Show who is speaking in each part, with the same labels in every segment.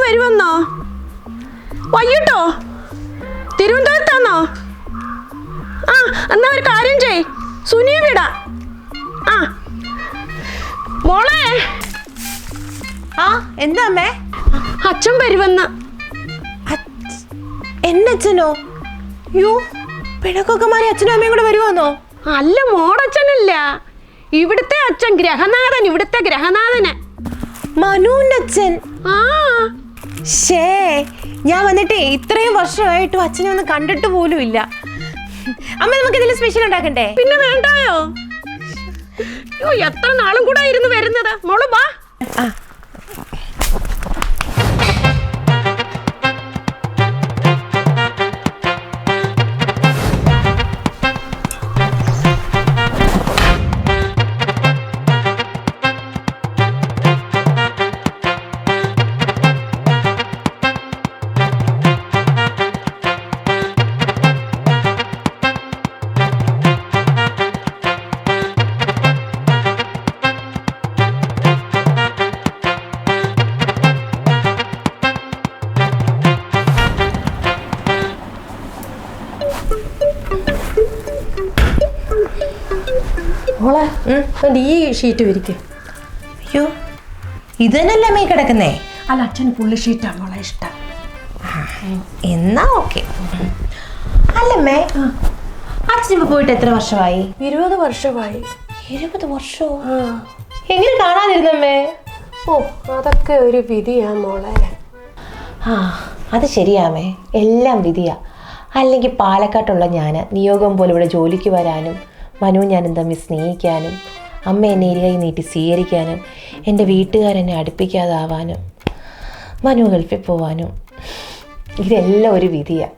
Speaker 1: വരുമെന്നോ? വൈകിട്ടോ? തിരുവനന്തപുരത്താന്നോ? ആ, എന്നാ ഒരു കാര്യം ചെയ്, സുനിയെ വിടാ. ആ മോളെ.
Speaker 2: ആ എന്താ അമ്മേ?
Speaker 1: അച്ഛൻ വരുമെന്ന്.
Speaker 2: എന്റെ അച്ഛനോ? യോ, പിണക്കൊക്കെ മാറി അച്ഛനും അമ്മയും കൂടെ വരുവാന്നോ?
Speaker 1: അല്ല, മോടച്ഛനല്ല, ഇവിടുത്തെ അച്ഛൻ, ഗ്രഹനാഥൻ, ഇവിടുത്തെ ഗ്രഹനാഥന്.
Speaker 2: മനുവിന്റെ അച്ഛൻ?
Speaker 1: ആ.
Speaker 2: ഷേ, ഞാൻ വന്നിട്ടേ ഇത്രയും വർഷമായിട്ടും അച്ഛനെ ഒന്ന് കണ്ടിട്ട് പോലും ഇല്ല. അമ്മ, നമുക്ക് എന്തെങ്കിലും സ്പെഷ്യൽ ഉണ്ടാക്കണ്ടേ?
Speaker 1: പിന്നെ വേണ്ടായോ? യോ, എത്ര നാളും കൂടെ ആയിരുന്നു വരുന്നത്. മോള് വാ.
Speaker 2: മോളെ, ഈ ഷീറ്റ് വിരിക്കും. അയ്യോ, ഇത് തന്നെയല്ലേ അമ്മ കിടക്കുന്നേ?
Speaker 1: അല്ല, അച്ഛന് പുള്ളി ഷീറ്റാ മോളെ ഇഷ്ടം.
Speaker 2: എന്നാ ഓക്കെ. അല്ലമ്മേ, അച്ഛനിപ്പോ പോയിട്ട് എത്ര വർഷമായി?
Speaker 1: 20 വർഷമായി.
Speaker 2: 20 വർഷമോ? എങ്ങനെ കാണാതിരുന്നമ്മേ?
Speaker 1: ഓ, അതൊക്കെ ഒരു വിധിയാ മോളെ.
Speaker 2: ആ, അത് ശരിയാമേ, എല്ലാം വിധിയാ. അല്ലെങ്കിൽ പാലക്കാട്ടുള്ള ഞാൻ നിയോഗം പോലെ ഇവിടെ ജോലിക്ക് വരാനും മനു ഞാനും തമ്മിൽ സ്നേഹിക്കാനും അമ്മ എന്നെ ഇരകൈ നീട്ടി സ്വീകരിക്കാനും എൻ്റെ വീട്ടുകാരെന്നെ അടുപ്പിക്കാതാവാനും മനു ഗൾഫിൽ പോവാനും ഇതെല്ലാം ഒരു വിധിയാ.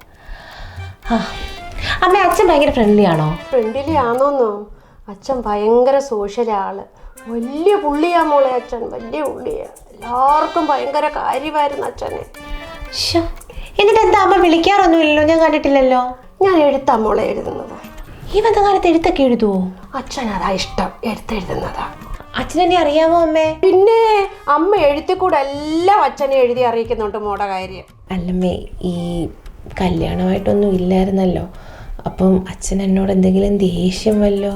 Speaker 2: അമ്മ, അച്ഛൻ ഭയങ്കര ഫ്രണ്ട്ലി ആണോ?
Speaker 1: ഫ്രണ്ട്ലി ആണോന്നോ? അച്ഛൻ ഭയങ്കര സോഷ്യൽ ആള്, വലിയ പുള്ളിയാ മോളെ. അച്ഛൻ വലിയ പുള്ളിയാ, എല്ലാവർക്കും ഭയങ്കര കാര്യമായിരുന്നു അച്ഛനെ.
Speaker 2: എന്നിട്ട് എന്താ അമ്മ വിളിക്കാറൊന്നുമില്ലല്ലോ? ഞാൻ കണ്ടിട്ടില്ലല്ലോ.
Speaker 1: ഞാൻ എഴുത്താ മോളെ എഴുതുന്നത്.
Speaker 2: ഈ ബന്ധകാലത്ത് എഴുത്തൊക്കെ എഴുതുവോ?
Speaker 1: അച്ഛൻ അതാ ഇഷ്ടം, എഴുത്തെഴുതുന്നതാ.
Speaker 2: അച്ഛനെന്നെ അറിയാമോ അമ്മേ?
Speaker 1: പിന്നെ അമ്മ എഴുത്തിൽ കൂടെ എല്ലാം അച്ഛനെ എഴുതി അറിയിക്കുന്നുണ്ട് മോടെ കാര്യം.
Speaker 2: അല്ലമ്മേ, ഈ കല്യാണമായിട്ടൊന്നും ഇല്ലായിരുന്നല്ലോ, അപ്പം അച്ഛൻ എന്നോട് എന്തെങ്കിലും ദേഷ്യം വല്ലോ?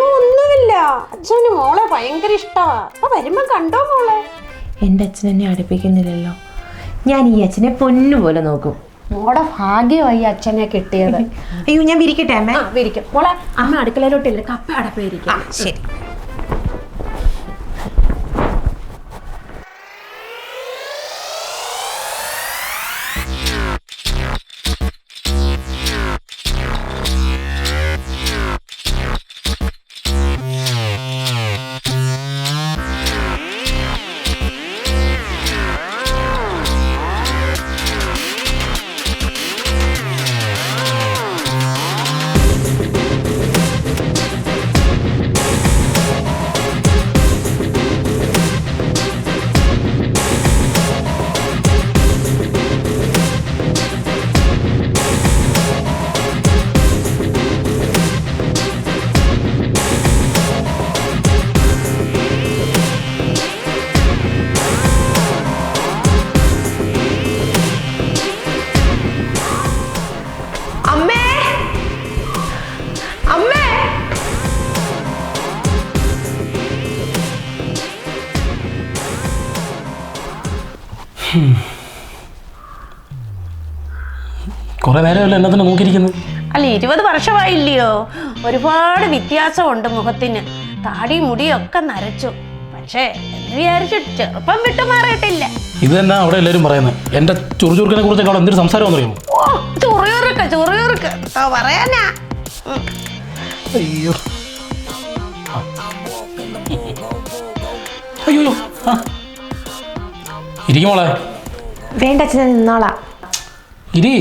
Speaker 1: ഒന്നുമില്ല, അച്ഛന് മോളെ ഭയങ്കര ഇഷ്ടമാ. അപ്പൊ വരുമ്പോ കണ്ടോ മോളെ?
Speaker 2: എൻ്റെ അച്ഛൻ എന്നെ അടുപ്പിക്കുന്നില്ലല്ലോ. ഞാൻ ഈ അച്ഛനെ പൊന്നുപോലെ നോക്കും.
Speaker 1: മോടെ ഭാഗ്യമായി അച്ഛനെ കിട്ടിയത്.
Speaker 2: അയ്യോ, ഞാൻ വിരിക്കട്ടെ അമ്മ?
Speaker 1: വിരിക്കും മോളെ. അമ്മ അടുക്കളയിലോട്ടില്ല, കപ്പ അടപ്പിരിക്കും.
Speaker 2: ശരി.
Speaker 3: കുറെ നേരമല്ല എന്നെ തന്നെ നോക്കിയിരിക്കുന്നത്.
Speaker 1: അല്ല, 20 വർഷമായില്ലയോ? ഒരുപാട് വ്യത്യാസമുണ്ട് മുഖത്തിന്. താടി മുടിയൊക്കെ നരച്ചു. പക്ഷേ എന്ന് വിചാരിച്ചു ചെറുപ്പം വിട്ടു മാറിയിട്ടില്ല.
Speaker 3: ഇത് തന്നെ അവിടെ എല്ലാവരും പറയുന്നത്. എന്റെ ചുറുചുറുക്കിനെ കുറിച്ചൊക്കെ അവിടെ എന്തൊരു സംസാരം അറിയുമോ?
Speaker 1: ഓ, ചൊറിയുറുക്ക് പറയാനാ.
Speaker 3: അയ്യോ അയ്യോ, ഇരിക്കുമോളെ.
Speaker 2: വേണ്ട അച്ഛനെ, നിന്നോളാം.
Speaker 3: ഇരി.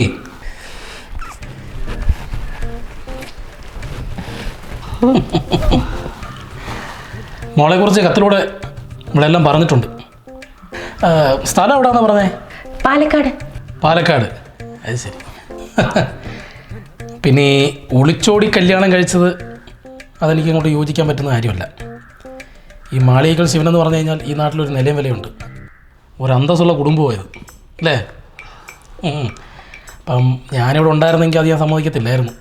Speaker 3: മോളെ കുറിച്ച് കത്തിലൂടെ നമ്മളെല്ലാം പറഞ്ഞിട്ടുണ്ട്. സ്ഥലം എവിടെയാണെന്ന് പറഞ്ഞേ?
Speaker 2: പാലക്കാട്.
Speaker 3: പാലക്കാട്, അത് ശരി. പിന്നെ ഈ ഒളിച്ചോടി കല്യാണം കഴിച്ചത് അതെനിക്ക് അങ്ങോട്ട് യോജിക്കാൻ പറ്റുന്ന കാര്യമല്ല. ഈ മാളികകൾ ശിവനെന്ന് പറഞ്ഞു കഴിഞ്ഞാൽ ഈ നാട്ടിലൊരു നിലയും വിലയുണ്ട്. ഒരു അന്തസ്സുള്ള കുടുംബമായത് അല്ലേ? അപ്പം ഞാനിവിടെ ഉണ്ടായിരുന്നെങ്കിൽ അത് ഞാൻ സമ്മതിക്കത്തില്ലായിരുന്നു.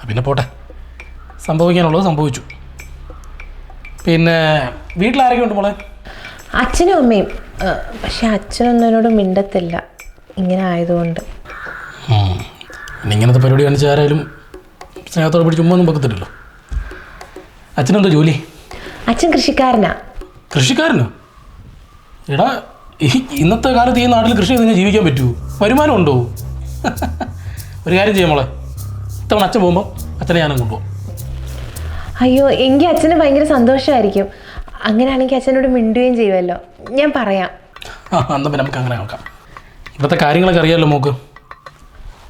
Speaker 3: പിന്നെ പോട്ടെ, സംഭവിക്കാനുള്ളത് സംഭവിച്ചു. പിന്നെ വീട്ടിലാരൊക്കെ ഉണ്ട് മോളെ?
Speaker 2: അച്ഛനും അമ്മയും. പക്ഷെ അച്ഛനൊന്നും എന്നോട് മിണ്ടത്തില്ല ഇങ്ങനെ ആയതുകൊണ്ട്.
Speaker 3: പിന്നെ ഇങ്ങനത്തെ പരിപാടി കാണിച്ച ആരായാലും സ്നേഹത്തോടെ പിടിച്ച് ചുമ്മാ ഒന്നും വെക്കത്തില്ലല്ലോ. അച്ഛനെന്തോ ജോലി?
Speaker 2: അച്ഛൻ കൃഷിക്കാരനാ.
Speaker 3: കൃഷിക്കാരനോ? എടാ, ഇന്നത്തെ കാലത്ത് ഈ നാട്ടിൽ കൃഷി ചെയ്ത് കഴിഞ്ഞാൽ ജീവിക്കാൻ പറ്റുമോ? വരുമാനം ഉണ്ടോ? ഒരു കാര്യം ചെയ്യാം മോളെ, ഇത്തവണ അച്ഛൻ പോകുമ്പോൾ അച്ഛനെ ഞാനും കൊണ്ടുപോകും.
Speaker 2: അയ്യോ, എങ്കിൽ അച്ഛന് ഭയങ്കര സന്തോഷമായിരിക്കും. അങ്ങനെയാണെങ്കിൽ അച്ഛനോട് മിണ്ടുകയും ചെയ്യുമല്ലോ. ഞാൻ പറയാം.
Speaker 3: എന്നാൽ പിന്നെ നമുക്ക് അങ്ങനെ നോക്കാം. ഇവിടുത്തെ കാര്യങ്ങളൊക്കെ അറിയാമല്ലോ മോക്ക്.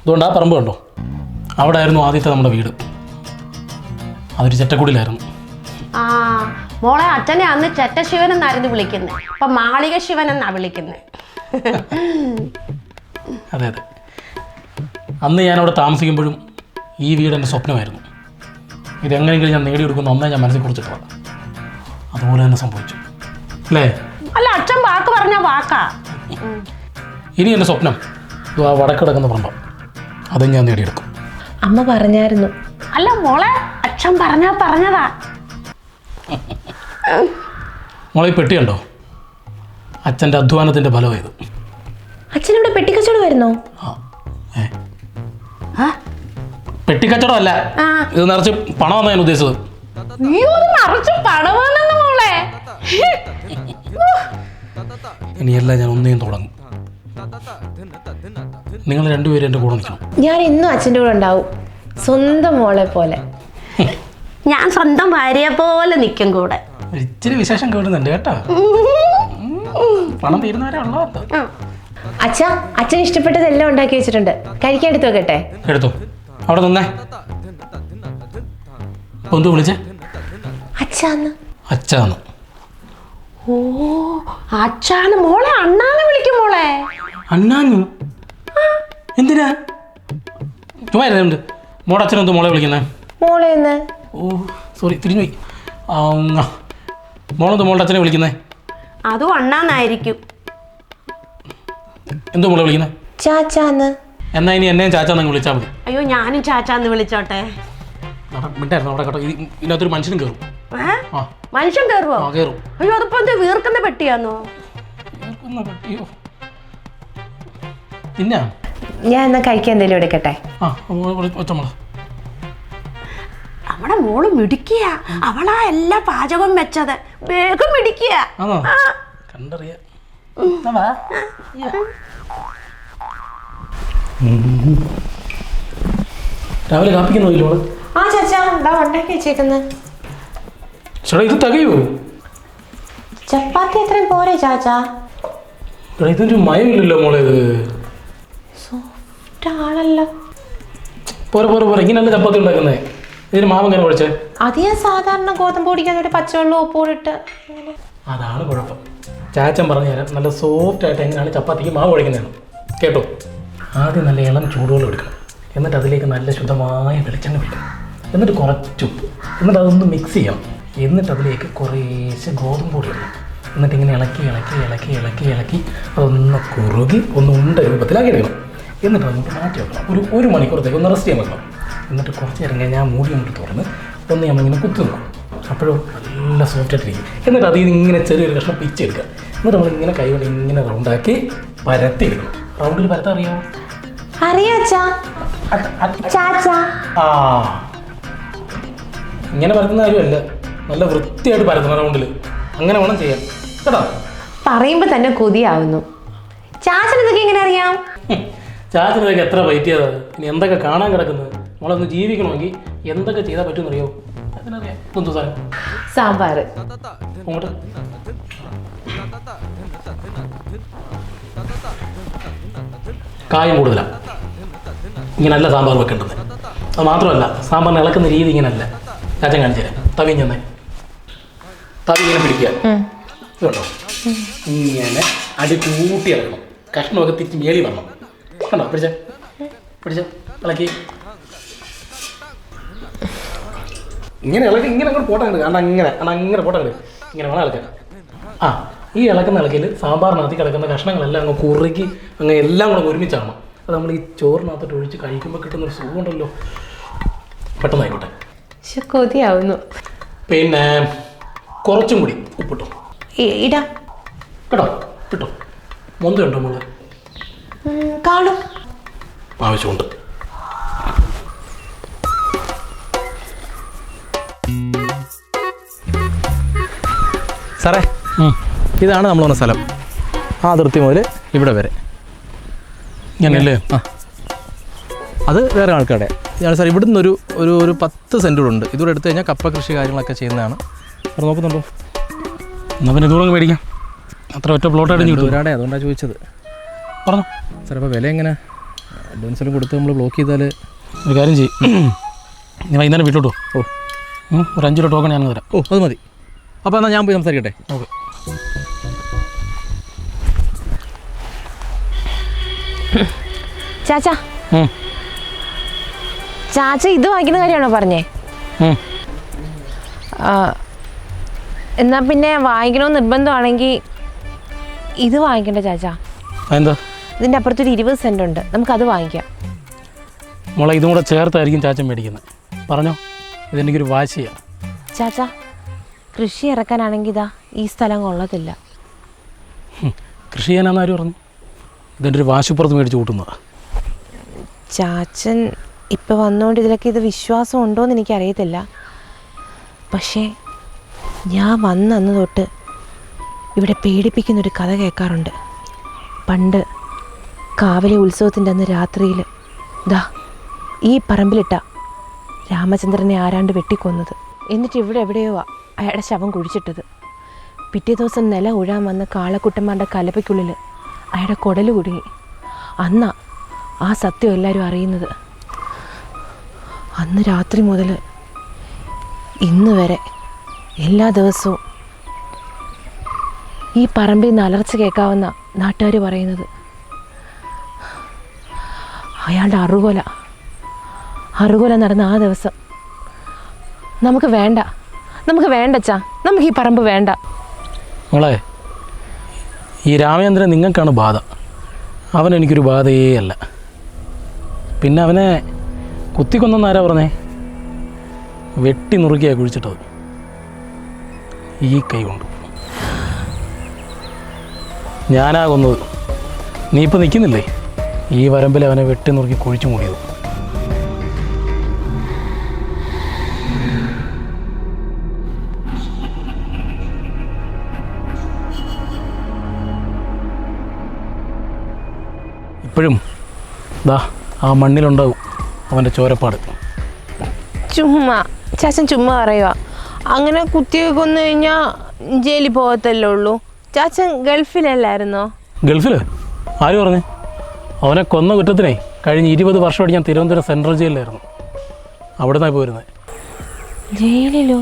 Speaker 3: അതുകൊണ്ട് ആ പറമ്പ് കണ്ടോ, അവിടെ ആയിരുന്നു ആദ്യത്തെ നമ്മുടെ വീട്. അതൊരു ചെറ്റക്കുടിലായിരുന്നു.
Speaker 1: ആ മോളെ, അച്ഛനെ അന്ന് ചെറ്റശിവൻ എന്നായിരുന്നു വിളിക്കുന്നത്. ഇപ്പൊ മാളിക ശിവൻ എന്നാ വിളിക്കുന്നത്.
Speaker 3: അതെ അതെ, അന്ന് ഞാനവിടെ താമസിക്കുമ്പോഴും ഈ വീട് എൻ്റെ സ്വപ്നമായിരുന്നു. ഇതെങ്ങനെയെങ്കിലും ഞാൻ നേടിയെടുക്കുന്ന ഒന്നേ ഞാൻ മനസ്സിൽ കുറിച്ചിട്ടുള്ളത്. അതുപോലെ തന്നെ സംഭവിച്ചു അല്ലേ?
Speaker 1: അല്ല, അച്ഛൻ വാക്ക് പറഞ്ഞ വാക്കാ.
Speaker 3: ഇനി എൻ്റെ സ്വപ്നം ആ വടക്ക് കിടക്കുന്ന പറമ്പ്, അതും ഞാൻ നേടിയെടുക്കും.
Speaker 2: അമ്മ പറഞ്ഞായിരുന്നു.
Speaker 1: അല്ല മോളെ, അച്ഛൻ പറഞ്ഞതാ.
Speaker 3: മോളെ, ഈ പെട്ടി കണ്ടോ? അച്ഛൻ്റെ അധ്വാനത്തിൻ്റെ ഫലമായത്.
Speaker 2: അച്ഛനിവിടെ പെട്ടിക്കച്ചവടം വരുന്നോ?
Speaker 3: പെട്ടിക്കച്ചവടം അല്ല, ഇത് നിറച്ച് പണമാണ് ഞാൻ ഉദ്ദേശിച്ചത്.
Speaker 1: നിറച്ച് പണമാണെന്ന് മോളെ.
Speaker 3: ഇനിയെല്ലാം ഞാൻ ഒന്നേയും തുടങ്ങും. നിങ്ങൾ രണ്ടുപേരും എൻ്റെ കൂടെ നിൽക്കണം.
Speaker 2: ഞാൻ ഇന്നും അച്ഛൻ്റെ കൂടെ ഉണ്ടാവും, സ്വന്തം മോളെ പോലെ.
Speaker 1: ഞാൻ സ്വന്തം ഭാര്യയെ പോലെ നിൽക്കും കൂടെ.
Speaker 3: ഇച്ചിരി വിശേഷം കേടുന്നുണ്ട് കേട്ടോ. പണം തീരുന്നവരെ ഉള്ളോ?
Speaker 2: അച്ഛാ, അച്ഛന് ഇഷ്ടപ്പെട്ടതെല്ലാം ഉണ്ടാക്കി വെച്ചിട്ടുണ്ട്. കഴിക്കാൻ എടുത്തു വെക്കട്ടെ?
Speaker 3: എടുത്തു. അവിടെ നിന്നേ. എന്തോ വിളിച്ചേ?
Speaker 2: അച്ഛാന്ന്.
Speaker 3: അച്ഛാന്ന്?
Speaker 1: ഓ, അച്ഛാന്ന് മോളെ അണ്ണാന്ന് വിളിക്കും മോളെ.
Speaker 3: അണ്ണാന്ന്? എന്തിനാ? ചുമ്മാ ഇരുന്നുണ്ട്. മോടെ അച്ഛനെന്തോ മോളെ വിളിക്കുന്നേ?
Speaker 2: മോളെന്ന്.
Speaker 3: ഓ സോറി, തിരിഞ്ഞു പോയി. മോളെന്തോ മോളുടെ അച്ഛനെ വിളിക്കുന്നേ?
Speaker 1: അതും അണ്ണാന്നായിരിക്കും.
Speaker 3: എന്തോ മോളെ വിളിക്കുന്നേ?
Speaker 2: ചാച്ചാന്ന്.
Speaker 3: എന്നാ ഇനി എന്നെയും ചാച്ചാന്ന് വിളിച്ചാൽ മതി.
Speaker 1: അയ്യോ, ഞാനും ചാച്ചാന്ന് വിളിച്ചോട്ടെ.
Speaker 3: മിണ്ടായിരുന്നു അവിടെ കേട്ടോ. ഇതിനകത്തൊരു മനുഷ്യനും കയറും.
Speaker 1: മനുഷ്യൻ കയറുവോ?
Speaker 3: കയറും.
Speaker 1: അയ്യോ, അതിപ്പോ എന്ത് വീർക്കുന്ന പെട്ടിയാന്നോ?
Speaker 3: പിന്നെ
Speaker 2: ഞാൻ എന്നാ കഴിക്കാൻ എന്തെങ്കിലും എടുക്കട്ടെ?
Speaker 1: നമ്മുടെ മോള് മിടിക്കുക. അവളാ എല്ലാ പാചകം വെച്ചത്. വേഗം മിടിക്കുക.
Speaker 3: കണ്ടറിയാ. രാവിലെ കാപ്പിക്കുന്നോ?
Speaker 2: ആ ചാച്ചാ, എന്താ ഉണ്ടാക്കി വെച്ചേക്കുന്നത്?
Speaker 3: ചേട്ടാ, ഇത് തികയോ?
Speaker 2: ചപ്പാത്തി എത്രയും പോരെ ചാച്ചാ?
Speaker 3: ഇതൊരു മയമില്ലല്ലോ മോളെ. ഇത്
Speaker 2: സോഫ്റ്റ് ആണല്ലോ.
Speaker 3: പോരെ പോരെ പോരെ, ഇങ്ങനെയല്ല ചപ്പാത്തി ഉണ്ടാക്കുന്നേ. ഇതിന് മാവ് എങ്ങനെ കുഴച്ചേ?
Speaker 2: അത് ഞാൻ സാധാരണ ഗോതമ്പ് പൊടിക്കാന്നൊരു പച്ചവെള്ളം ഉപ്പോടിട്ട്.
Speaker 3: അതാണ് കുഴപ്പം. ചാച്ചൻ പറഞ്ഞു തരാം, നല്ല സോഫ്റ്റ് ആയിട്ട് എങ്ങനെയാണ് ചപ്പാത്തിക്ക് മാവ് കുഴക്കുന്നതാണ് കേട്ടോ. ആദ്യം നല്ല ഇളം ചൂടുവെള്ളം എടുക്കണം. എന്നിട്ട് അതിലേക്ക് നല്ല ശുദ്ധമായ വെളിച്ചെണ്ണ ഒഴിക്കണം. എന്നിട്ട് കുറച്ച് ഉപ്പ്. എന്നിട്ട് അതൊന്ന് മിക്സ് ചെയ്യണം. എന്നിട്ട് അതിലേക്ക് കുറേശ്ശെ ഗോതമ്പ് പൊടി ഇടണം. എന്നിട്ട് ഇങ്ങനെ ഇളക്കി ഇളക്കി ഇളക്കി ഇളക്കി ഇളക്കി അതൊന്ന് കുറുകി ഒന്ന് ഉണ്ട രൂപത്തിലാക്കി എടുക്കണം. എന്നിട്ട് നമുക്ക് മാറ്റി വെക്കണം. ഒരു മണിക്കൂറത്തേക്ക് ഒന്ന് റെസ്റ്റ് ചെയ്യാൻ വെക്കണം. എന്നിട്ട് കുറച്ച് നേരം കഴിഞ്ഞാൽ മൂടി കൊണ്ട് തുറന്ന് ഒന്ന് നമ്മളിങ്ങനെ കുത്തി നോക്കും. അപ്പോഴും നല്ല സോഫ്റ്റായിട്ടിരിക്കും. എന്നിട്ട് അതിൽ നിന്ന് ഇങ്ങനെ ചെറിയൊരു കഷ്ണം പിച്ചെടുക്കുക. എന്നിട്ട് നമ്മളിങ്ങനെ കൈകൊണ്ട് ഇങ്ങനെ റൗണ്ടാക്കി പരത്തി എടുക്കണം. റൗണ്ടിൽ പരത്താൻ അറിയാമോ?
Speaker 2: അറിയാച്ചാ.
Speaker 3: ഇങ്ങനെ പരത്തുന്ന കാര്യമല്ല, നല്ല വൃത്തിയായിട്ട് പരത്തണം റൗണ്ടിൽ. അങ്ങനെ വേണം ചെയ്യാൻ കേട്ടോ.
Speaker 2: പറയുമ്പോ തന്നെ കൊതിയാവുന്നു. ചാച്ചൻ ഇതൊക്കെ എങ്ങനെ അറിയാം?
Speaker 3: ചാച്ചനൊക്കെ എത്ര പറ്റിയതാ. ഇനി എന്തൊക്കെ കാണാൻ കിടക്കുന്നത്. നമ്മളൊന്ന് ജീവിക്കണമെങ്കിൽ എന്തൊക്കെ ചെയ്താൽ പറ്റുമെന്നറിയോ? അതിനറിയാം. എന്തോ സാധനം?
Speaker 2: സാമ്പാർ.
Speaker 3: അങ്ങോട്ട് കായം കൂടുതലാണ്. ഇങ്ങനല്ല സാമ്പാർ വെക്കേണ്ടത്. അത് മാത്രമല്ല, സാമ്പാറിന് ഇളക്കുന്ന രീതി ഇങ്ങനല്ല. ചാച്ചൻ കാണിച്ചു തരാം. തവി ഞാൻ തവി ഇങ്ങനെ പിടിക്കുക. ഇതുണ്ടോ? ഇങ്ങനെ അടി കൂട്ടി ഇറക്കണം. കഷ്ണമൊക്കെ തിരിച്ച് മേളി വരണം. കണ്ടോ? പിടിച്ച ഇളക്കി ഇങ്ങനെ ഇളക്കി ഇങ്ങനെ അങ്ങോട്ട് പോട്ടാ കിട്ടുക. അങ്ങനെ പോട്ടാ കിട്ടുക. ഇങ്ങനെ വേണം ഇളക്കാൻ. ഈ ഇളക്കുന്ന ഇളക്കിൽ സാമ്പാറിനകത്ത് കിടക്കുന്ന കഷ്ണങ്ങളെല്ലാം അങ്ങ് കുറുക്കി അങ്ങ് എല്ലാം കൂടെ ഒരുമിച്ചാണ്. അത് നമ്മൾ ഈ ചോറിനകത്തോട്ട് ഒഴിച്ച് കഴിക്കുമ്പോൾ കിട്ടുന്നൊരു സുഖമുണ്ടല്ലോ. പെട്ടെന്നായിക്കോട്ടെ.
Speaker 2: കൊതിയാവുന്നു.
Speaker 3: പിന്നെ കുറച്ചും കൂടി ഉപ്പിട്ടോ.
Speaker 2: ഇടാം
Speaker 3: കേട്ടോ, കിട്ടോ. മൊന്തയുണ്ടോ മോള്?
Speaker 2: കാണും.
Speaker 3: ആവശ്യമുണ്ട്.
Speaker 4: സാറേ, ഇതാണ് നമ്മൾ വന്ന സ്ഥലം. ആ അതിർത്തി മുതൽ ഇവിടെ വരെ.
Speaker 3: ഇങ്ങനെയല്ലേ?
Speaker 4: ആ, അത് വേറെ ആൾക്കാരുടെ ഇതാണ് സാർ. ഇവിടുന്ന് ഒരു 10 സെൻറ്റ് കൂടെ ഉണ്ട്. ഇതുകൂടെ എടുത്തു കഴിഞ്ഞാൽ കപ്പ കൃഷി കാര്യങ്ങളൊക്കെ ചെയ്യുന്നതാണ്. സാർ നോക്കുന്നുണ്ടോ?
Speaker 3: എന്നാൽ പിന്നെ ഇതുകൂടെ മേടിക്കാം. അത്ര ഒറ്റ പ്ലോട്ടായിട്ട് കിട്ടും.
Speaker 4: ഒരാടെ അതുകൊണ്ടാണ് ചോദിച്ചത്.
Speaker 3: പറഞ്ഞോ
Speaker 4: സാർ. അപ്പോൾ വില എങ്ങനെ? അഡ്വാൻസിലും കൊടുത്ത് നമ്മൾ ബ്ലോക്ക് ചെയ്താൽ
Speaker 3: ഒരു കാര്യം ചെയ്യും. നീ വൈകുന്നേരം വീട്ടിലോട്ടോ. ഒരു 5 രൂപ ടോക്കൺ ഞാൻ തരാം.
Speaker 4: അത് മതി. അപ്പോൾ എന്നാൽ ഞാൻ പോയി സംസാരിക്കട്ടെ.
Speaker 3: ഓക്കെ.
Speaker 2: ചാച്ചാ, ചാച്ച ഇത് വാങ്ങിക്കുന്ന കാര്യമാണോ പറഞ്ഞേ? എന്നാ പിന്നെ വാങ്ങിക്കണമെന്ന് നിർബന്ധമാണെങ്കിൽ ഇത് വാങ്ങിക്കണ്ട ചാച്ചാ.
Speaker 3: എന്താ?
Speaker 2: ഇതിൻ്റെ അപ്പുറത്തൊരു 20 സെൻറ്റ് ഉണ്ട്, നമുക്കത് വാങ്ങിക്കാം.
Speaker 3: മോളെ ഇതും കൂടെ ചേർത്തായിരിക്കും ചാച്ചൻ മേടിക്കുന്നത്. പറഞ്ഞോ, ഇതെനിക്കൊരു വാശിയാണ്.
Speaker 2: ചാച്ചാ, കൃഷി ഇറക്കാനാണെങ്കിൽ ഇതാ ഈ സ്ഥലം കൊള്ളത്തില്ല.
Speaker 3: കൃഷി ചെയ്യാനാന്ന് ആര് പറഞ്ഞു? ഇതെൻ്റെ ഒരു വാശിപ്പുറത്ത് മേടിച്ച് കൂട്ടുന്നതാണ്.
Speaker 2: ചാച്ചൻ ഇപ്പം വന്നുകൊണ്ട് ഇതിലൊക്കെ ഇത് വിശ്വാസം ഉണ്ടോയെന്ന് എനിക്കറിയത്തില്ല. പക്ഷേ ഞാൻ വന്നന്ന് തൊട്ട് ഇവിടെ പേടിപ്പിക്കുന്നൊരു കഥ കേൾക്കാറുണ്ട്. പണ്ട് കാവലി ഉത്സവത്തിൻ്റെ അന്ന് രാത്രിയിൽ ദാ ഈ പറമ്പിലിട്ട രാമചന്ദ്രനെ ആരാണ്ട് വെട്ടിക്കൊന്നത്. എന്നിട്ട് ഇവിടെ എവിടെയോ അയാളുടെ ശവം കുഴിച്ചിട്ടത്. പിറ്റേ ദിവസം നില ഉഴാൻ വന്ന കാളക്കുട്ടന്മാരുടെ കലപ്പയ്ക്കുള്ളിൽ അയാളുടെ കുടല് കുടുങ്ങി. അന്നാ ആ സത്യം എല്ലാവരും അറിയുന്നത്. അന്ന് രാത്രി മുതൽ ഇന്ന് വരെ എല്ലാ ദിവസവും ഈ പറമ്പിൽ നിന്ന് അലർച്ച കേൾക്കാവുന്ന നാട്ടുകാർ പറയുന്നത് അയാളുടെ അറുകൊല നടന്ന ആ ദിവസം. നമുക്ക് വേണ്ടച്ചാ, നമുക്ക് ഈ പറമ്പ് വേണ്ട.
Speaker 3: മോളെ, ഈ രാമചന്ദ്രൻ നിങ്ങൾക്കാണ് ബാധ. അവൻ എനിക്കൊരു ബാധയേ അല്ല. പിന്നെ അവനെ കുത്തിക്കൊന്നാരാ പറഞ്ഞേ? വെട്ടി നുറുക്കിയാ കുഴിച്ചിട്ടത്. ഈ കൈ കൊണ്ട് ഞാനാ കൊന്നത്. നീ ഇപ്പം നിൽക്കുന്നില്ലേ ഈ വരമ്പിൽ അവനെ വെട്ടി നുറുക്കി കുഴിച്ചു മൂടിയത്. ഇപ്പോഴും ദാ ആ മണ്ണിലുണ്ടാവും അവൻ്റെ ചോരപ്പാട്.
Speaker 2: ചാച്ചൻ ചുമ്മാ പറയുക. അങ്ങനെ കുത്തിയൊക്കെ കൊന്നു കഴിഞ്ഞാൽ ജയിലിൽ പോകത്തല്ലേ ഉള്ളൂ. ചാച്ചൻ ഗൾഫിലല്ലായിരുന്നോ?
Speaker 3: ഗൾഫിൽ? ആര് പറഞ്ഞു? അവനെ കൊന്ന കുറ്റത്തിനെ കഴിഞ്ഞ 20 വർഷമായിട്ട് ഞാൻ തിരുവനന്തപുരം സെൻട്രൽ ജയിലിലായിരുന്നു. അവിടെ നിന്നാണ് പോയിരുന്നത്.
Speaker 2: ജയിലിലോ?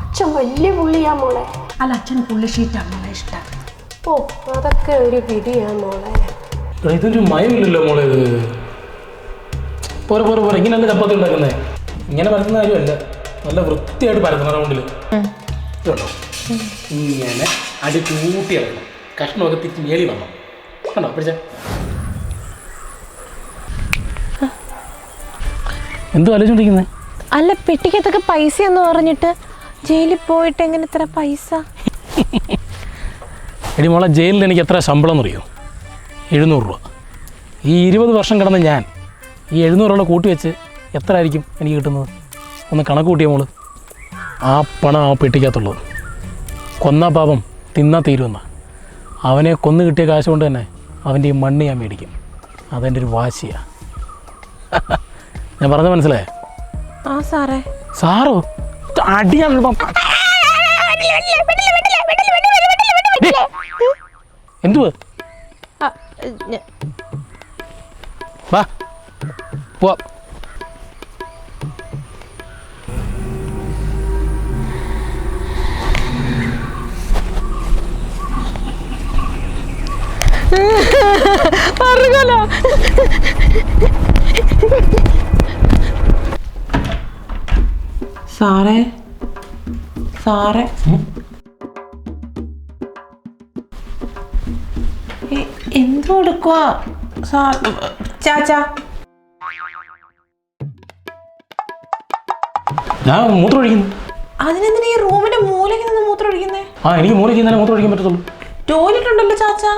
Speaker 5: അച്ഛൻ വലിയ പുള്ളിയാ മോളെ.
Speaker 1: അല്ല, അച്ഛൻ പുള്ളി ഷീറ്റാണ് മോളെ ഇഷ്ടം.
Speaker 5: ഓ, അതൊക്കെ ഒരു പിടിയാ മോളെ.
Speaker 3: ഇതൊരു മയമില്ലല്ലോ മോളെ. ഇത് പോരെ പോരെ പോരെ. ഇങ്ങനെയല്ല ചപ്പാത്തി ഉണ്ടാക്കുന്നത്. ഇങ്ങനെ പരത്തുന്ന കാര്യമല്ല. നല്ല വൃത്തിയായിട്ട് പരത്തണം റൗണ്ടിൽ. ഇതുണ്ടോ? ഇങ്ങനെ അടി കൂട്ടി ഇറക്കണം. കഷ്ണമൊക്കെ തിരിച്ച് മേലി വരണം. കണ്ടോ? പിടിച്ച എന്തോ ആലോചിച്ചോണ്ടിരിക്കുന്നത്?
Speaker 2: അല്ല, പെട്ടിക്കത്തൊക്കെ പൈസ എന്ന് പറഞ്ഞിട്ട് ജയിലിൽ പോയിട്ട് എങ്ങനെ ഇത്ര പൈസ?
Speaker 3: എടി മോളെ, ജയിലിൽ എനിക്ക് എത്ര ശമ്പളം എന്നറിയോ? 700 രൂപ. ഈ 20 വർഷം കിടന്ന് ഞാൻ ഈ 700 രൂപ കൂട്ടി വെച്ച് എത്ര ആയിരിക്കും എനിക്ക് കിട്ടുന്നത്? ഒന്ന് കണക്ക് കൂട്ടിയ മോള്. ആ പണം ആ പെട്ടിക്കകത്തുള്ളത്. കൊന്നാ പാപം തിന്നാ തീരുമെന്ന. അവനെ കൊന്നു കിട്ടിയ കാശ് കൊണ്ട് തന്നെ അവൻ്റെ ഈ മണ്ണ് ഞാൻ മേടിക്കും. അതെൻ്റെ ഒരു വാശിയാണ്. ഞാൻ പറഞ്ഞ മനസ്സിലായേ?
Speaker 2: ആ സാറേ.
Speaker 3: സാറോ? അടിയാ. എന്തുവാ? വാ പോവാം.
Speaker 2: സാറേ സാറേ എന്തോ എടുക്കുക ചാച്ചാ?
Speaker 3: ഞാൻ മൂത്രം ഒഴിക്കുന്നു.
Speaker 2: അതിനെന്തിനാ ഈ റൂമിന്റെ മൂലയ്ക്ക് നിന്ന് മൂത്രം ഒഴിക്കുന്നേ?
Speaker 3: എനിക്ക് മൂലയ്ക്ക് തന്നെ മൂത്രം ഒഴിക്കാൻ പറ്റത്തുള്ളൂ.
Speaker 2: ടോയ്ലറ്റ് ഉണ്ടല്ലോ ചാച്ചാ.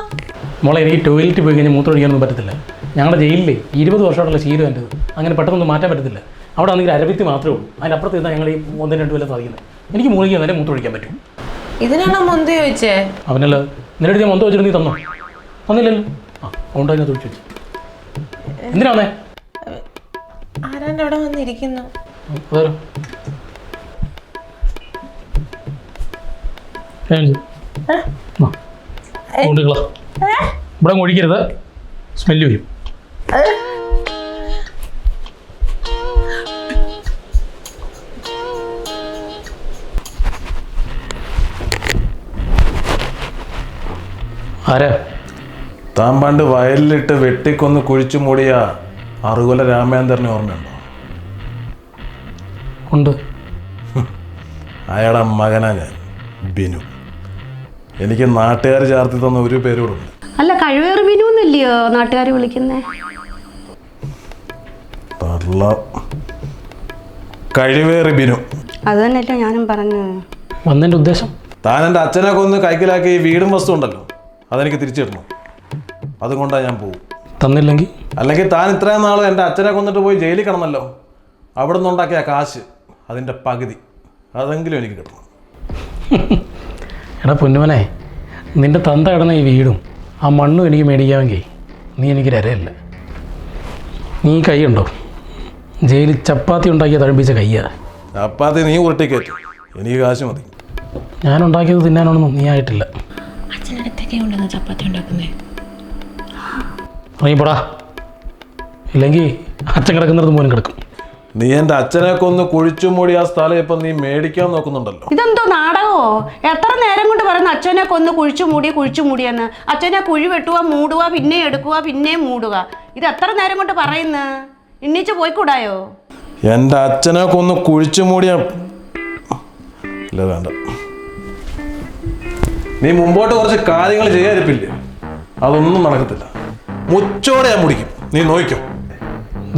Speaker 3: മോളെ, എനിക്ക് ടോയ്ലറ്റിൽ പോയി കഴിഞ്ഞാൽ മൂത്രം ഒഴിക്കാനൊന്നും പറ്റത്തില്ല. ഞങ്ങളുടെ ജയിലിൽ 20 വർഷമായിട്ടുള്ള ശീലം എൻ്റെ. അങ്ങനെ പെട്ടെന്നൊന്നും മാറ്റാൻ പറ്റത്തില്ല. അവിടെ ആണെങ്കിൽ അരവിത്തി മാത്രമേ ഉള്ളൂ. അതിനപ്പുറത്ത് ഇരുന്നാൽ ഞങ്ങൾ ഈ 1-2 വല്ല സാധിക്കുന്നത്. എനിക്ക് മൂലയ്ക്ക് തന്നെ മൂത്രം ഒഴിക്കാൻ പറ്റും.
Speaker 2: ഇതിനാണോ മൊന്ത ചോദിച്ചേ?
Speaker 3: അവനല്ല നിന്നോട് ഞാൻ മൊന്തം വെച്ചിട്ട് നീ തന്നോ? തന്നില്ലല്ലോ. അതുകൊണ്ട് അതിനകത്ത് ഒഴിച്ചു വെച്ചു. എന്തിനാ വന്നേ?
Speaker 2: ആരാണ്ട് അവിടെ വന്നിരിക്കുന്നു.
Speaker 3: വേറെ ഇവിടെ ഒഴിക്കരുത്, സ്മെല്ല് വരും. ആരാ?
Speaker 6: താൻ പണ്ട് വയലിലിട്ട് വെട്ടിക്കൊന്ന് കുഴിച്ചു മൂടിയ അറുകൊല രാമേന്ദ്രനെ ഓർമ്മയുണ്ടോ?
Speaker 3: ഉണ്ട്.
Speaker 6: അയാളുടെ മകനാ ഞാൻ, ബിനു. എനിക്ക് നാട്ടുകാർ ചേർത്തി തന്ന ഒരു പേരോടുണ്ട്.
Speaker 1: അല്ല, കഴിവേറി ബിനു എന്നല്ലയോ നാട്ടുകാർ വിളിക്കുന്നേ?
Speaker 6: കഴിവേറി ബിനു.
Speaker 1: അത് തന്നെയല്ലേ ഞാനും പറഞ്ഞു.
Speaker 3: വന്നതിൻ്റെ ഉദ്ദേശം?
Speaker 6: താൻ എൻ്റെ അച്ഛനെ കൊന്ന് കൈക്കലാക്കി ഈ വീടും വസ്തു ഉണ്ടല്ലോ, അതെനിക്ക് തിരിച്ചു തരണം. അതുകൊണ്ടാണ് ഞാൻ പോകും.
Speaker 3: തന്നില്ലെങ്കിൽ?
Speaker 6: അല്ലെങ്കിൽ താൻ ഇത്രയും നാളും എൻ്റെ അച്ഛനെ കൊന്നിട്ട് പോയി ജയിലിൽ കിടന്നല്ലോ, അവിടെ നിന്നുണ്ടാക്കിയ കാശ് അതിൻ്റെ പകുതി അതെങ്കിലും എനിക്ക് കിട്ടണം.
Speaker 3: എടാ പൊന്നുമനെ, നിൻ്റെ തന്ത കിടന്ന ഈ വീടും ആ മണ്ണും എനിക്ക് മേടിക്കാമെങ്കിൽ നീ എനിക്ക് രരയല്ല. നീ കൈയുണ്ടോ? ജയിലിൽ ചപ്പാത്തി ഉണ്ടാക്കിയ തഴമ്പിച്ച കയ്യാ.
Speaker 6: ചപ്പാത്തി നീ ഉരുട്ടിക്കയറ്റും, എനിക്ക് കാശ് മതി.
Speaker 3: ഞാൻ ഉണ്ടാക്കിയത് തിന്നാനൊന്നും നീ ആയിട്ടില്ല.
Speaker 2: അച്ഛനടുത്തൊക്കെ ഉണ്ടെന്ന് ചപ്പാത്തി ഉണ്ടാക്കുന്നേ.
Speaker 3: ഇറങ്ങിപ്പോടാ, ഇല്ലെങ്കിൽ അച്ഛൻ കിടക്കുന്നിടത്ത് മോനും കിടക്കും.
Speaker 6: നീ എൻ്റെ അച്ഛനെ കൊന്ന് കുഴിച്ചു മൂടി ആ സ്ഥലം ഇപ്പം നീ മേടിക്കാൻ നോക്കുന്നുണ്ടല്ലോ.
Speaker 1: ഇതെന്തോ നാടകമോ? എത്ര നേരം കൊണ്ട് പറയുന്നു അച്ഛനെ കൊന്ന് കുഴിച്ചു മൂടിയെന്ന്. അച്ഛനെ കുഴി വെട്ടുക, മൂടുക, പിന്നെ എടുക്കുക, പിന്നെയും മൂടുക. ഇത് എത്ര നേരം കൊണ്ട് പറയുന്നു? ഇന്നിച്ച് പോയിക്കൂടായോ?
Speaker 6: എൻ്റെ അച്ഛനെ കൊന്ന് കുഴിച്ചു മൂടിയ ഇല്ല, വേണ്ട. നീ മുമ്പോട്ട് കുറച്ച് കാര്യങ്ങൾ ചെയ്യാതിരിപ്പില്ലേ, അതൊന്നും നടക്കത്തില്ല. മുച്ചോടെ ഞാൻ മുടിക്കും, നീ നോക്കിക്കോ.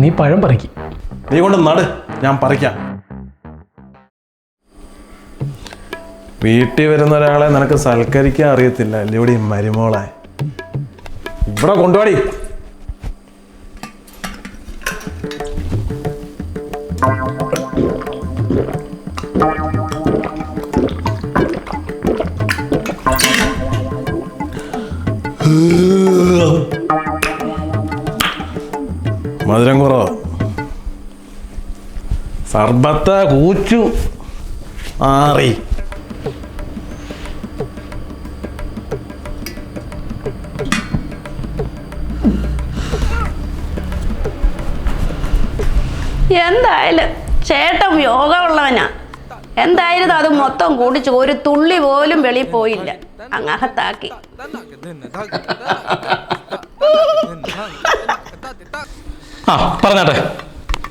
Speaker 3: നീ പഴം പറിക്കും.
Speaker 6: നീ കൊണ്ട് നട്, ഞാൻ പറിക്കാം. വീട്ടിൽ വരുന്ന ഒരാളെ നിനക്ക് സൽക്കരിക്കാൻ അറിയത്തില്ല അല്ലേ? ഇവിടെ മരുമോളെ ഇവിടെ കൊണ്ടുപോടി. മധുരം കുറവോ? സർബത്ത കൂച്ചു ആറി.
Speaker 1: എന്തായാലും ചേട്ടൻ യോഗമുള്ളവനാ. എന്തായാലും അത് മൊത്തം കൂടിച്ച് ഒരു തുള്ളി പോലും വെളിയിൽ പോയില്ല, അങ്ങകത്താക്കി.
Speaker 3: പറഞ്ഞാട്ടെ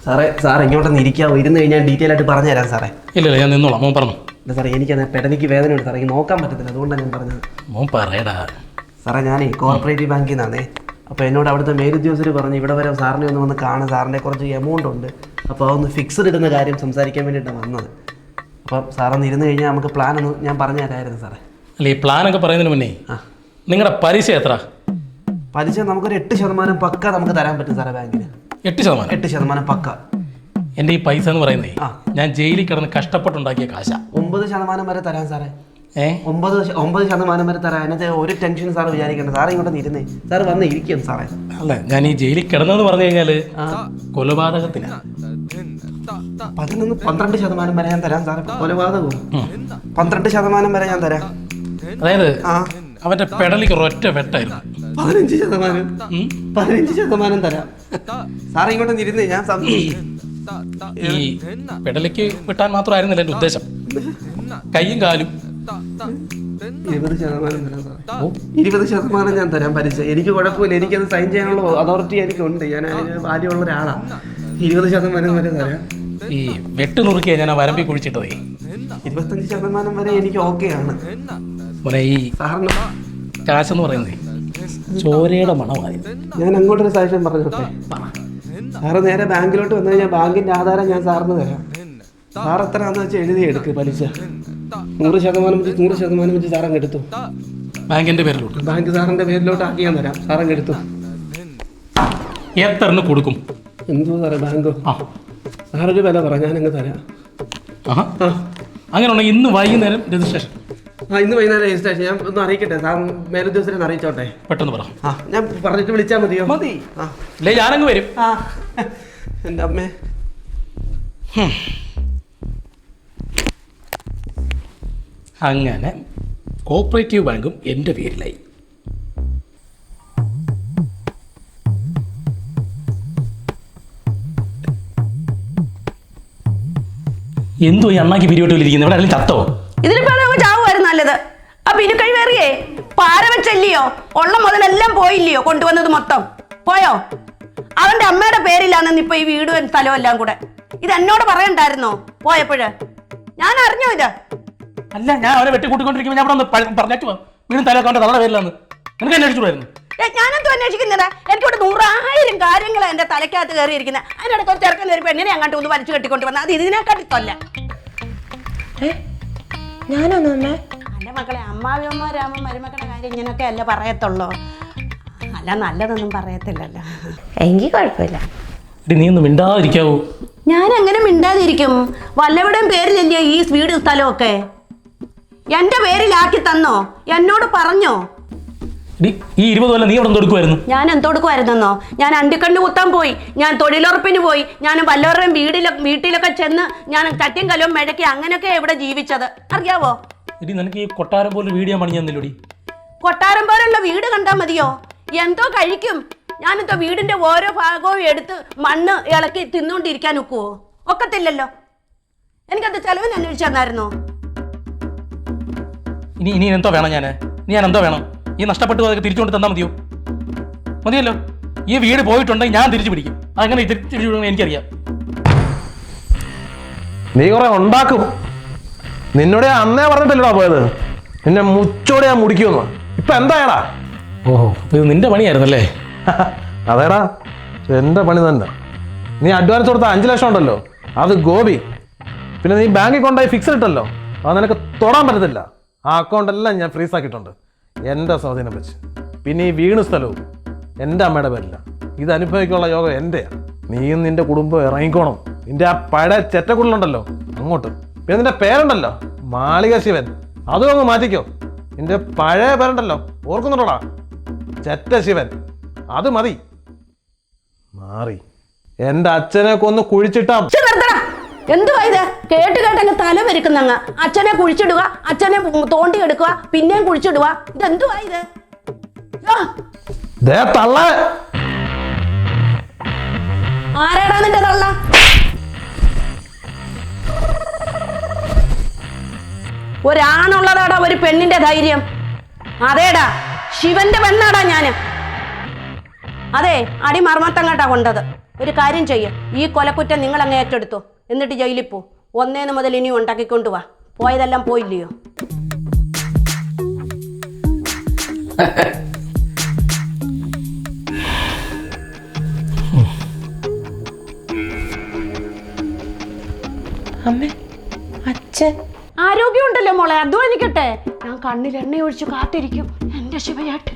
Speaker 7: സാറേ ഇങ്ങോട്ടൊന്ന് ഇരിക്കാവോ? ഇരുന്ന് കഴിഞ്ഞാൽ ഡീറ്റെയിൽ ആയിട്ട് പറഞ്ഞു തരാം സാറേ.
Speaker 3: ഇല്ല, ഞാൻ നിന്നോളാം. മോൻ പറഞ്ഞു.
Speaker 7: ഇല്ല സാറേ, എനിക്കത് പെടലിക്ക് വേദനയുണ്ട് സാറേ, എനിക്ക് നോക്കാൻ പറ്റത്തില്ല, അതുകൊണ്ടാണ് ഞാൻ പറഞ്ഞത്.
Speaker 3: മോൻ പറയടാ.
Speaker 7: സാറേ, ഞാനേ കോർപ്പറേറ്റീവ് ബാങ്കിൽ നിന്നാണേ. അപ്പോൾ എന്നോട് അവിടുത്തെ മേലുദ്യോഗസ്ഥർ പറഞ്ഞു ഇവിടെ വരെ സാറിനെ ഒന്ന് വന്ന് കാണാൻ, സാറിൻ്റെ കുറച്ച് എമൗണ്ട് ഉണ്ട്, അപ്പോൾ അതൊന്ന് ഫിക്സ്ഡ് ഇടുന്ന കാര്യം സംസാരിക്കാൻ വേണ്ടിയിട്ടാണ് വന്നത്. അപ്പം സാറൊന്ന് ഇരുന്ന് കഴിഞ്ഞാൽ നമുക്ക് പ്ലാൻ ഒന്ന് ഞാൻ പറഞ്ഞു തരാമായിരുന്നു സാറേ.
Speaker 3: അല്ല, ഈ പ്ലാനൊക്കെ പറയുന്നതിന് മുന്നേ നിങ്ങളുടെ പലിശ എത്ര?
Speaker 7: പലിശ നമുക്കൊരു 8% പക്ക നമുക്ക് തരാൻ പറ്റും സാറേ ബാങ്കിന്.
Speaker 3: 8%?
Speaker 7: 8% പക്ക.
Speaker 3: എൻ്റെ ഈ പൈസ എന്ന് പറയുന്നേ ഞാൻ ജയിലിൽ കിടന്ന് കഷ്ടപ്പെട്ടുണ്ടാക്കിയ കാശാ.
Speaker 7: 9% വരെ തരാം സാറേ. 9% വരെ തരാം. അതിനകത്ത് ഒരു ടെൻഷൻ സാറ് വിചാരിക്കേണ്ട. സാറേ ഇങ്ങോട്ടൊന്ന് ഇരുന്നേ, സാറ് വന്ന് ഇരിക്കും സാറേ.
Speaker 3: അല്ല, ഞാൻ ഈ ജയിലിൽ കിടന്നെന്ന് പറഞ്ഞു കഴിഞ്ഞാൽ കൊലപാതകത്തിന്
Speaker 7: 12% വരെ ഞാൻ തരാം സാറേ. കൊലപാതകവും 12% വരെ ഞാൻ തരാം.
Speaker 3: അതായത് അവന്റെ പെടലിക്ക് ഒരൊറ്റ വെട്ടായിരുന്നു.
Speaker 7: 15% തരാം. സാറേ ഇങ്ങോട്ടൊന്ന് ഇരുന്നേ, ഞാൻ
Speaker 3: ഈ പെടലിക്ക് വിട്ടാൻ മാത്രമായിരുന്നില്ല എൻ്റെ ഉദ്ദേശം, കൈയും കാലും.
Speaker 7: 20% തരാം സാറേ. 20% ഞാൻ തരാം പലിശ. എനിക്ക് കുഴപ്പമില്ല, എനിക്കത് സൈൻ ചെയ്യാനുള്ള അതോറിറ്റി എനിക്കുണ്ട്, ഞാൻ അതിന് വാല്യുള്ള ഒരാളാണ്. 20% വരെ തരാം.
Speaker 3: ഈ വെട്ട് നുറുക്കിയ ഞാൻ ആ വരമ്പി കുഴിച്ചിട്ടതേ.
Speaker 7: 25% വരെ എനിക്ക് ഓക്കെയാണ്.
Speaker 3: മോനെ ഈ
Speaker 7: സാറിന്
Speaker 3: കാശെന്ന് പറയുന്നത് ചോരയുടെ മണമായി.
Speaker 7: ഞാൻ അങ്ങോട്ടൊരു സാക്ഷ്യം പറഞ്ഞോട്ടെ. സാറ് നേരെ ബാങ്കിലോട്ട് വന്നു കഴിഞ്ഞാൽ ബാങ്കിന്റെ ആധാരം ഞാൻ സാറിന് തരാം. സാർ എത്രയാണെന്ന് വെച്ചാൽ എഴുതി എടുക്ക് പലിശ. 100% വെച്ച് സാറങ്ങ് എടുത്തു.
Speaker 3: ബാങ്കിന്റെ പേരിലോട്ട്
Speaker 7: ബാങ്ക് സാറിന്റെ പേരിലോട്ട് ആക്കി ഞാൻ തരാം. സാറങ്ങ് എടുത്തു.
Speaker 3: എത്ര കൊടുക്കും?
Speaker 7: എന്തോ സാറേ ബാങ്കോ? സാറൊരു വില പറ, ഞാനങ്ങ് തരാം.
Speaker 3: അങ്ങനെ ഉണ്ടെങ്കിൽ ഇന്ന് വൈകുന്നേരം രജിസ്ട്രേഷൻ.
Speaker 7: ഇന്ന് വൈകുന്നേരം രജിസ്ട്രേഷൻ. ഞാൻ ഒന്ന് അറിയിക്കട്ടെ സാർ, മേലുദ്യോഗസ്ഥരെ അറിയിച്ചോട്ടെ.
Speaker 3: പെട്ടെന്ന് പറ.
Speaker 7: ഞാൻ പറഞ്ഞിട്ട് വിളിച്ചാൽ മതിയോ?
Speaker 3: മതി. ഇല്ലേ ഞാനങ്ങ് വരും.
Speaker 7: എൻ്റെ അമ്മേ.
Speaker 3: അങ്ങനെ കോഓപ്പറേറ്റീവ് ബാങ്കും എൻ്റെ പേരിലായി. എന്തോ ഈ അണ്ണാക്കി പിരിവട്ടിരിക്കുന്നത്? ഇവിടെ ആരെങ്കിലും ചത്തോ?
Speaker 1: ഇതിലിപ്പോ ചാവുമായിരുന്നു നല്ലത്. അപ്പൊ ഇനി കഴിവേറിയേ പാര വെച്ചല്ലയോ ഉള്ള മുതലെല്ലാം പോയില്ലയോ? കൊണ്ടുവന്നത് മൊത്തം പോയോ? അവന്റെ അമ്മയുടെ പേരിലാണെന്ന് ഇപ്പൊ ഈ വീടും സ്ഥലവും എല്ലാം കൂടെ. ഇത് എന്നോട് പറയണ്ടായിരുന്നോ പോയപ്പോഴ്? ഞാൻ അറിഞ്ഞോ ഇത്?
Speaker 3: അല്ല, ഞാൻ അവരെ വെട്ടി കൂട്ടിക്കൊണ്ടിരിക്കുമ്പോൾ ഞാൻ ഇവിടെ ഒന്ന് പറഞ്ഞേച്ചു വീടും തലക്കാണ്ട് അവരുടെ പേരിലാണ്. നിനക്ക് അന്വേഷിച്ചുകൂടായിരുന്നു?
Speaker 1: ഞാനെന്തോ അന്വേഷിക്കുന്നത്? എനിക്കിവിടെ 100,000 കാര്യങ്ങൾ എന്റെ തലക്കകത്ത് കയറിയിരിക്കുന്നത്. അതിനിടയ്ക്ക് ഒരു ചെറുക്കൻ ഒരു പെണ്ണിനെ അങ്ങോട്ട് ഒന്ന് വലിച്ചു കെട്ടിക്കൊണ്ട് വന്ന അത് ഇതിനെക്കാട്ടി കൊല്ല.
Speaker 2: ഞാനാണോ അമ്മ?
Speaker 1: അല്ല മക്കളെ, അമ്മാവിയമ്മ രാമ മരുമക്കളുടെ കാര്യം ഇങ്ങനെയൊക്കെ അല്ല പറയത്തുള്ളൂ. അല്ല നല്ലതൊന്നും പറയത്തില്ലല്ലോ.
Speaker 2: എനിക്ക് കുഴപ്പമില്ല.
Speaker 3: നീ ഒന്ന് മിണ്ടാതിരിക്കാവൂ.
Speaker 1: ഞാൻ എങ്ങനെ മിണ്ടാതിരിക്കും? വല്ലവരുടെയും പേരിലല്ലേ ഈ വീട് സ്ഥലമൊക്കെ? എന്റെ പേരിലാക്കി തന്നോ? എന്നോട് പറഞ്ഞോ?
Speaker 3: ഈ 20 കൊല്ലം നീ അവിടെ കൊടുക്കുമായിരുന്നു?
Speaker 1: ഞാൻ എന്തൊടുക്കുമായിരുന്നോ? ഞാൻ അണ്ടിക്കണ്ണ് കുത്താൻ പോയി, ഞാൻ തൊഴിലുറപ്പിന് പോയി, ഞാൻ വല്ലവരുടെയും വീട്ടിലൊക്കെ ചെന്ന് ഞാൻ തട്ടിയും കലവും മെഴക്കി അങ്ങനെയൊക്കെ ഇവിടെ ജീവിച്ചത് അറിയാവോ?
Speaker 3: നിനക്ക് ഈ കൊട്ടാരം പോലെ വീട് ഞാൻ പണിഞ്ഞു തന്നില്ലടി.
Speaker 1: കൊട്ടാരം പോലുള്ള വീട് കണ്ടാൽ മതിയോ? എന്തോ കഴിക്കും? ഞാനെന്തോ വീടിന്റെ ഓരോ ഭാഗവും എടുത്ത് മണ്ണ് ഇളക്കി തിന്നുകൊണ്ടിരിക്കാൻ ഒക്കുവോ? ഒക്കത്തില്ലല്ലോ. എനിക്കത് ചെലവിന് അന്വേഷിച്ചു തന്നായിരുന്നോ?
Speaker 3: ഇനി എന്തോ വേണം? ഞാൻ എന്തോ വേണം? ഈ നഷ്ടപ്പെട്ടു അതൊക്കെ തിരിച്ചുകൊണ്ട് തന്നാൽ മതിയോ? മതിയല്ലോ. ഈ വീട് പോയിട്ടുണ്ടെങ്കിൽ ഞാൻ തിരിച്ചു പിടിക്കും. അങ്ങനെ തിരിച്ചു എനിക്കറിയാം.
Speaker 6: നീ കുറെ ഉണ്ടാക്കും. നിന്നോട് ഞാൻ അന്നേ പറഞ്ഞിട്ടല്ലടാ പോയത്, നിന്നെ മുച്ചോടെ ഞാൻ മുടിക്കുമെന്ന്. ഇപ്പൊ എന്തായടാ?
Speaker 3: ഓഹോ, ഇത് നിന്റെ പണിയായിരുന്നല്ലേ?
Speaker 6: അതേടാ, എൻ്റെ പണി തന്നെ. നീ അഡ്വാൻസ് കൊടുത്ത 5 ലക്ഷം ഉണ്ടല്ലോ, അത് ഗോപി. പിന്നെ നീ ബാങ്കിൽ കൊണ്ടുപോയി ഫിക്സ് ഇട്ടല്ലോ, അത് നിനക്ക് തൊടാൻ പറ്റത്തില്ല. ആ അക്കൗണ്ടെല്ലാം ഞാൻ ഫ്രീസ് ആക്കിയിട്ടുണ്ട് എൻ്റെ സ്വാധീനം വെച്ച്. പിന്നെ ഈ വീണു സ്ഥലവും എൻ്റെ അമ്മയുടെ പേരില്ല. ഇത് അനുഭവിക്കാനുള്ള യോഗം എൻ്റെയാണ്. നീയും നിന്റെ കുടുംബം ഇറങ്ങിക്കോണം. നിന്റെ ആ പഴയ ചെറ്റക്കുള്ളുണ്ടല്ലോ അങ്ങോട്ട്. പിന്നെ നിന്റെ പേരുണ്ടല്ലോ മാളിക ശിവൻ, അതും അങ്ങ് മാറ്റിക്കോ. നിന്റെ പഴയ പേരുണ്ടല്ലോ, ഓർക്കുന്നുണ്ടോടാ? ചെറ്റ ശിവൻ, അത് മതി. മാറി എൻ്റെ അച്ഛനെ കൊന്ന് കുഴിച്ചിട്ടാ.
Speaker 1: എന്തുവാ ഇത്? കേട്ട് കേട്ടങ്ങ് തല വരിക്കുന്നങ്ങ്. അച്ഛനെ കുഴിച്ചിടുക, അച്ഛനെ തോണ്ടി എടുക്കുക, പിന്നെയും കുഴിച്ചിടുക. ഇതെന്തുവാ ഇത്?
Speaker 6: തള്ള
Speaker 1: ആരാടാ നിന്റെ തള്ള? ഒരാണുള്ളതാടാ ഒരു പെണ്ണിന്റെ ധൈര്യം. അതേടാ, ശിവന്റെ പെണ്ണാടാ ഞാന്. അതെ, അടി മർമ്മത്തങ്ങാട്ടാ കൊണ്ടത്. ഒരു കാര്യം ചെയ്യ്, ഈ കൊലക്കുറ്റം നിങ്ങൾ അങ്ങ് ഏറ്റെടുത്തു. എന്നിട്ട് ജയിലിൽ പോ. 1 മുതൽ ഇനിയും ഉണ്ടാക്കിക്കൊണ്ടുവാ. പോയതെല്ലാം പോയില്ലയോ?
Speaker 2: അമ്മേ, അച്ഛൻ
Speaker 1: ആരോഗ്യമുണ്ടല്ലോ മോളെ, അധ്വാനിക്കട്ടെ. ഞാൻ കണ്ണിൽ എണ്ണ ഒഴിച്ചു കാത്തിരിക്കും എന്റെ ശിവയാട്ട്.